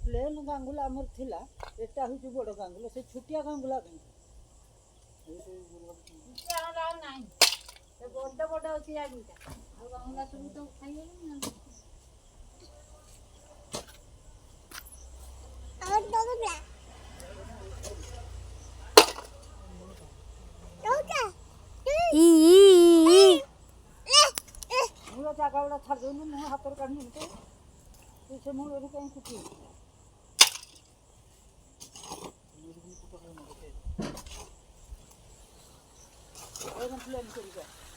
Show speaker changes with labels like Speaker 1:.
Speaker 1: plane Gangula आमर थिला एटा Ho Chi बड़ गांगुला से छुटिया गांगुला नहीं से बड़ बड़ होची आगीटा आ गांगुला सब तो खाई गेली और तो बड़ा ओके मुला चाकावडा छाड़ देनु मुह हातर काढनी होते तुझे मुळ रे काही कुठी प्लेन करी का